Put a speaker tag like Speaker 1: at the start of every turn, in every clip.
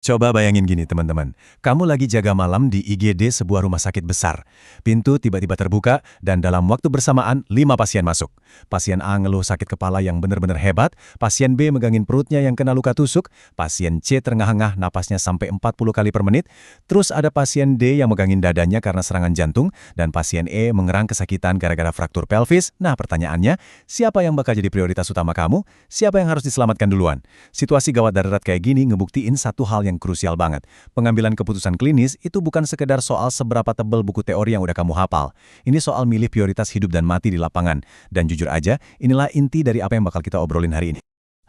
Speaker 1: Coba bayangin gini teman-teman, kamu lagi jaga malam di IGD sebuah rumah sakit besar. Pintu tiba-tiba terbuka dan dalam waktu bersamaan 5 pasien masuk. Pasien A ngeluh sakit kepala yang benar-benar hebat, pasien B megangin perutnya yang kena luka tusuk, pasien C terengah-engah napasnya sampai 40 kali per menit, terus ada pasien D yang megangin dadanya karena serangan jantung, dan pasien E mengerang kesakitan gara-gara fraktur pelvis. Nah pertanyaannya, siapa yang bakal jadi prioritas utama kamu? Siapa yang harus diselamatkan duluan? Situasi gawat darurat kayak gini ngebuktiin satu hal yang krusial banget. Pengambilan keputusan klinis itu bukan sekedar soal seberapa tebal buku teori yang udah kamu hafal. Ini soal milih prioritas hidup dan mati di lapangan. Dan jujur aja, inilah inti dari apa yang bakal kita obrolin hari ini.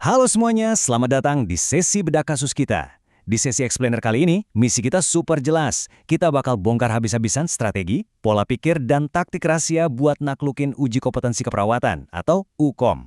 Speaker 2: Halo semuanya, selamat datang di sesi bedah kasus kita. Di sesi explainer kali ini, misi kita super jelas. Kita bakal bongkar habis-habisan strategi, pola pikir, dan taktik rahasia buat naklukin uji kompetensi keperawatan atau UKOM.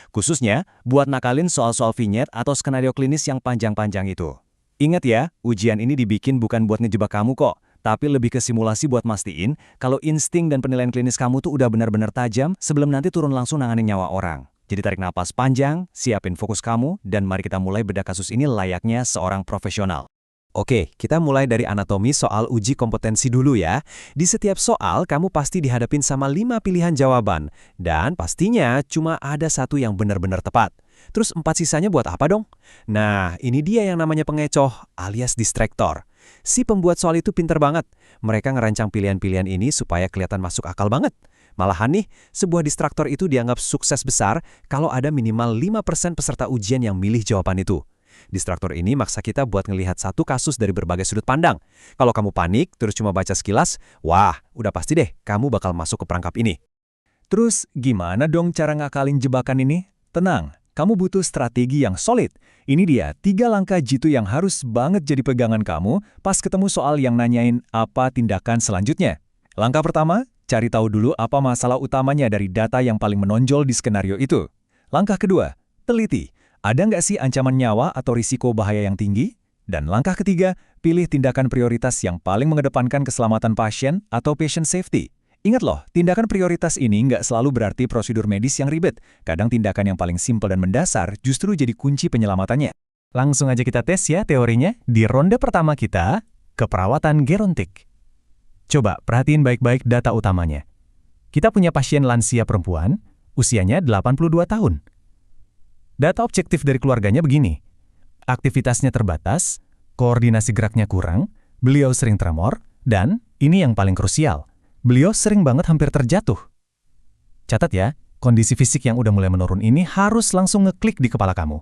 Speaker 2: Khususnya, buat nakalin soal-soal vinyet atau skenario klinis yang panjang-panjang itu. Ingat ya, ujian ini dibikin bukan buat ngejebak kamu kok, tapi lebih ke simulasi buat mastiin kalau insting dan penilaian klinis kamu tuh udah benar-benar tajam sebelum nanti turun langsung nanganin nyawa orang. Jadi tarik napas panjang, siapin fokus kamu, dan mari kita mulai bedah kasus ini layaknya seorang profesional.
Speaker 3: Oke, kita mulai dari anatomi soal uji kompetensi dulu ya. Di setiap soal, kamu pasti dihadapin sama 5 pilihan jawaban. Dan pastinya cuma ada satu yang benar-benar tepat. Terus 4 sisanya buat apa dong? Nah, ini dia yang namanya pengecoh alias distraktor. Si pembuat soal itu pinter banget. Mereka ngerancang pilihan-pilihan ini supaya kelihatan masuk akal banget. Malahan nih, sebuah distraktor itu dianggap sukses besar kalau ada minimal 5% peserta ujian yang milih jawaban itu. Distraktor ini maksa kita buat ngelihat satu kasus dari berbagai sudut pandang. Kalau kamu panik, terus cuma baca sekilas, wah, udah pasti deh kamu bakal masuk ke perangkap ini.
Speaker 1: Terus gimana dong cara ngakalin jebakan ini? Tenang, kamu butuh strategi yang solid. Ini dia 3 langkah jitu yang harus banget jadi pegangan kamu pas ketemu soal yang nanyain apa tindakan selanjutnya. Langkah pertama, cari tahu dulu apa masalah utamanya dari data yang paling menonjol di skenario itu. Langkah kedua, teliti. Ada nggak sih ancaman nyawa atau risiko bahaya yang tinggi? Dan langkah ketiga, pilih tindakan prioritas yang paling mengedepankan keselamatan pasien atau patient safety. Ingat loh, tindakan prioritas ini nggak selalu berarti prosedur medis yang ribet. Kadang tindakan yang paling simpel dan mendasar justru jadi kunci penyelamatannya. Langsung aja kita tes ya teorinya. Di ronde pertama kita, keperawatan gerontik. Coba perhatiin baik-baik data utamanya. Kita punya pasien lansia perempuan, usianya 82 tahun. Data objektif dari keluarganya begini. Aktivitasnya terbatas, koordinasi geraknya kurang, beliau sering tremor, dan ini yang paling krusial, beliau sering banget hampir terjatuh. Catat ya, kondisi fisik yang udah mulai menurun ini harus langsung ngeklik di kepala kamu.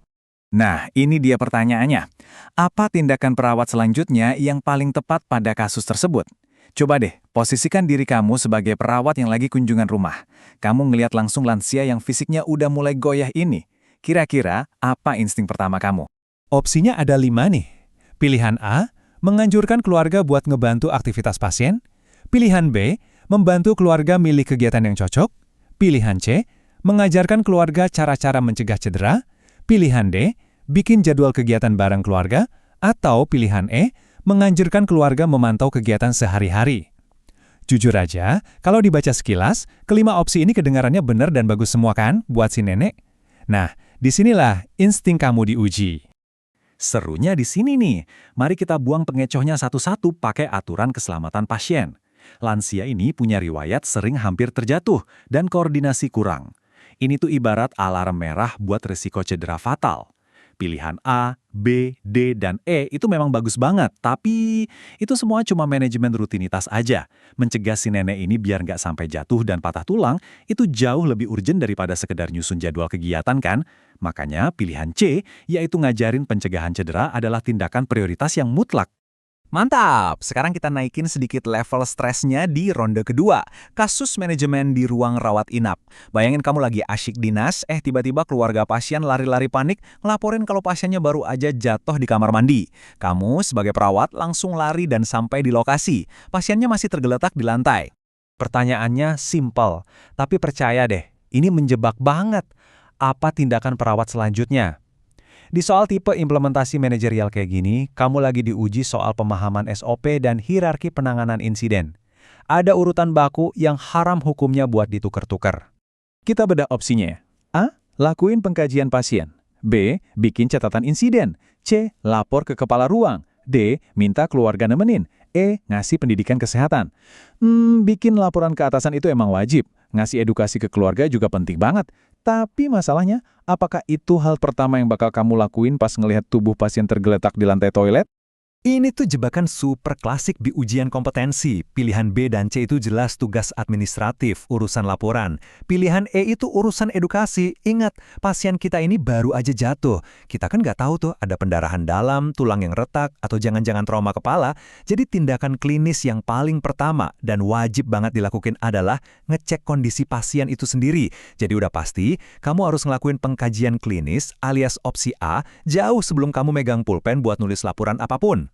Speaker 4: Nah, ini dia pertanyaannya. Apa tindakan perawat selanjutnya yang paling tepat pada kasus tersebut? Coba deh, posisikan diri kamu sebagai perawat yang lagi kunjungan rumah. Kamu ngelihat langsung lansia yang fisiknya udah mulai goyah ini. Kira-kira apa insting pertama kamu?
Speaker 1: Opsinya ada 5 nih. Pilihan A, menganjurkan keluarga buat ngebantu aktivitas pasien. Pilihan B, membantu keluarga milih kegiatan yang cocok. Pilihan C, mengajarkan keluarga cara-cara mencegah cedera. Pilihan D, bikin jadwal kegiatan bareng keluarga. Atau pilihan E, menganjurkan keluarga memantau kegiatan sehari-hari. Jujur aja, kalau dibaca sekilas, kelima opsi ini kedengarannya benar dan bagus semua kan buat si nenek? Nah, disinilah insting kamu diuji.
Speaker 4: Serunya di sini nih. Mari kita buang pengecohnya satu-satu pakai aturan keselamatan pasien. Lansia ini punya riwayat sering hampir terjatuh dan koordinasi kurang. Ini tuh ibarat alarm merah buat risiko cedera fatal. Pilihan A, B, D, dan E itu memang bagus banget, tapi itu semua cuma manajemen rutinitas aja. Mencegah si nenek ini biar nggak sampai jatuh dan patah tulang, itu jauh lebih urgent daripada sekedar nyusun jadwal kegiatan kan? Makanya pilihan C, yaitu ngajarin pencegahan cedera adalah tindakan prioritas yang mutlak.
Speaker 3: Mantap! Sekarang kita naikin sedikit level stresnya di ronde kedua. Kasus manajemen di ruang rawat inap. Bayangin kamu lagi asyik dinas, tiba-tiba keluarga pasien lari-lari panik, ngelaporin kalau pasiennya baru aja jatuh di kamar mandi. Kamu sebagai perawat langsung lari dan sampai di lokasi. Pasiennya masih tergeletak di lantai. Pertanyaannya simpel, tapi percaya deh, ini menjebak banget. Apa tindakan perawat selanjutnya? Di soal tipe implementasi manajerial kayak gini, kamu lagi diuji soal pemahaman SOP dan hierarki penanganan insiden. Ada urutan baku yang haram hukumnya buat ditukar-tukar.
Speaker 4: Kita bedah opsinya. A. Lakuin pengkajian pasien.
Speaker 1: B. Bikin catatan insiden. C. Lapor ke kepala ruang. D. Minta keluarga nemenin. E. Ngasih pendidikan kesehatan. Bikin laporan ke atasan itu emang wajib. Ngasih edukasi ke keluarga juga penting banget. Tapi masalahnya, apakah itu hal pertama yang bakal kamu lakuin pas ngelihat tubuh pasien tergeletak di lantai toilet?
Speaker 3: Ini tuh jebakan super klasik di ujian kompetensi. Pilihan B dan C itu jelas tugas administratif, urusan laporan. Pilihan E itu urusan edukasi. Ingat, pasien kita ini baru aja jatuh. Kita kan nggak tahu tuh ada pendarahan dalam, tulang yang retak, atau jangan-jangan trauma kepala. Jadi tindakan klinis yang paling pertama dan wajib banget dilakukan adalah ngecek kondisi pasien itu sendiri. Jadi udah pasti, kamu harus ngelakuin pengkajian klinis alias opsi A jauh sebelum kamu megang pulpen buat nulis laporan apapun.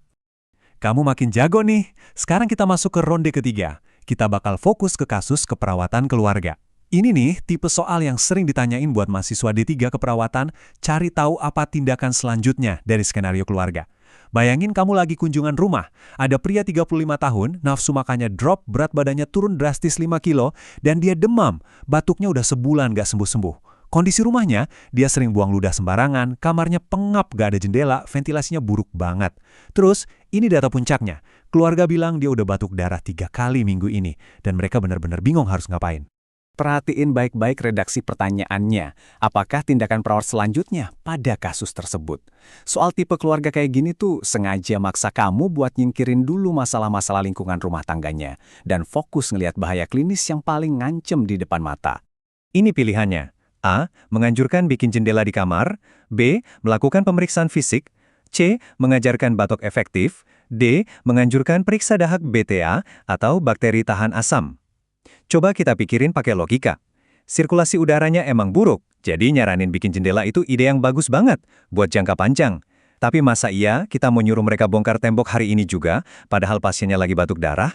Speaker 4: Kamu makin jago nih. Sekarang kita masuk ke ronde ketiga. Kita bakal fokus ke kasus keperawatan keluarga. Ini nih tipe soal yang sering ditanyain buat mahasiswa D3 keperawatan, cari tahu apa tindakan selanjutnya dari skenario keluarga. Bayangin kamu lagi kunjungan rumah, ada pria 35 tahun, nafsu makannya drop, berat badannya turun drastis 5 kilo, dan dia demam, batuknya udah sebulan gak sembuh-sembuh. Kondisi rumahnya, dia sering buang ludah sembarangan, kamarnya pengap, gak ada jendela, ventilasinya buruk banget. Terus, ini data puncaknya. Keluarga bilang dia udah batuk darah 3 kali minggu ini, dan mereka benar-benar bingung harus ngapain.
Speaker 1: Perhatiin baik-baik redaksi pertanyaannya. Apakah tindakan perawat selanjutnya pada kasus tersebut? Soal tipe keluarga kayak gini tuh sengaja maksa kamu buat nyingkirin dulu masalah-masalah lingkungan rumah tangganya dan fokus ngelihat bahaya klinis yang paling ngancem di depan mata.
Speaker 2: Ini pilihannya. A. Menganjurkan bikin jendela di kamar. B. Melakukan pemeriksaan fisik. C. Mengajarkan batuk efektif. D. Menganjurkan periksa dahak BTA atau bakteri tahan asam. Coba kita pikirin pakai logika. Sirkulasi udaranya emang buruk, jadi nyaranin bikin jendela itu ide yang bagus banget buat jangka panjang. Tapi masa iya kita mau nyuruh mereka bongkar tembok hari ini juga, padahal pasiennya lagi batuk darah?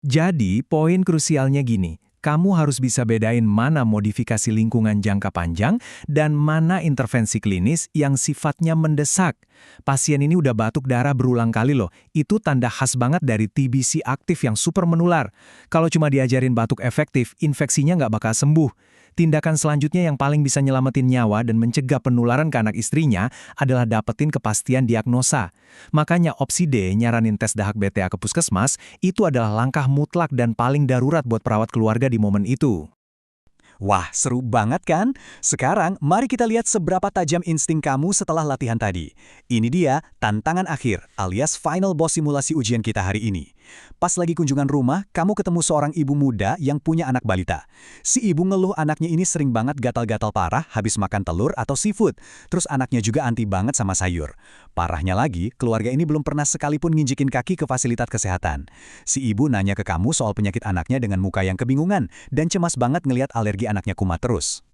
Speaker 1: Jadi, poin krusialnya gini. Kamu harus bisa bedain mana modifikasi lingkungan jangka panjang dan mana intervensi klinis yang sifatnya mendesak. Pasien ini udah batuk darah berulang kali loh. Itu tanda khas banget dari TBC aktif yang super menular. Kalau cuma diajarin batuk efektif, infeksinya nggak bakal sembuh. Tindakan selanjutnya yang paling bisa nyelamatin nyawa dan mencegah penularan ke anak istrinya adalah dapetin kepastian diagnosa. Makanya opsi D, nyaranin tes dahak BTA ke puskesmas, itu adalah langkah mutlak dan paling darurat buat perawat keluarga di momen itu.
Speaker 3: Wah, seru banget kan? Sekarang, mari kita lihat seberapa tajam insting kamu setelah latihan tadi. Ini dia tantangan akhir alias final boss simulasi ujian kita hari ini. Pas lagi kunjungan rumah, kamu ketemu seorang ibu muda yang punya anak balita. Si ibu ngeluh anaknya ini sering banget gatal-gatal parah habis makan telur atau seafood. Terus anaknya juga anti banget sama sayur. Parahnya lagi, keluarga ini belum pernah sekalipun nginjikin kaki ke fasilitas kesehatan. Si ibu nanya ke kamu soal penyakit anaknya dengan muka yang kebingungan dan cemas banget ngelihat alergi anaknya kumat terus.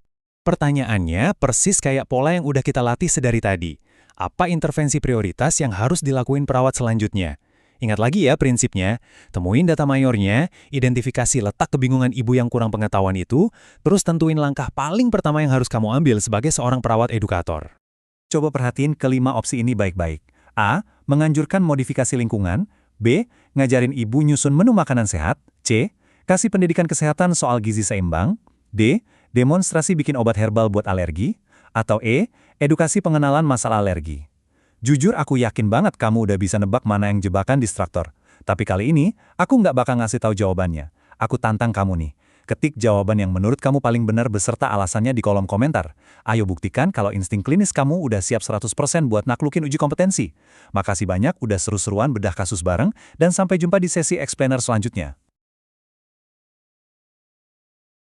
Speaker 4: Pertanyaannya persis kayak pola yang udah kita latih sedari tadi. Apa intervensi prioritas yang harus dilakuin perawat selanjutnya? Ingat lagi ya prinsipnya, temuin data mayornya, identifikasi letak kebingungan ibu yang kurang pengetahuan itu, terus tentuin langkah paling pertama yang harus kamu ambil sebagai seorang perawat edukator.
Speaker 2: Coba perhatiin kelima opsi ini baik-baik. A. Menganjurkan modifikasi lingkungan. B. Ngajarin ibu nyusun menu makanan sehat. C. Kasih pendidikan kesehatan soal gizi seimbang. D. Demonstrasi bikin obat herbal buat alergi. Atau E. Edukasi pengenalan masalah alergi. Jujur aku yakin banget kamu udah bisa nebak mana yang jebakan distraktor. Tapi kali ini, aku nggak bakal ngasih tahu jawabannya. Aku tantang kamu nih. Ketik jawaban yang menurut kamu paling benar beserta alasannya di kolom komentar. Ayo buktikan kalau insting klinis kamu udah siap 100% buat naklukin uji kompetensi. Makasih banyak udah seru-seruan bedah kasus bareng, dan sampai jumpa di sesi explainer selanjutnya.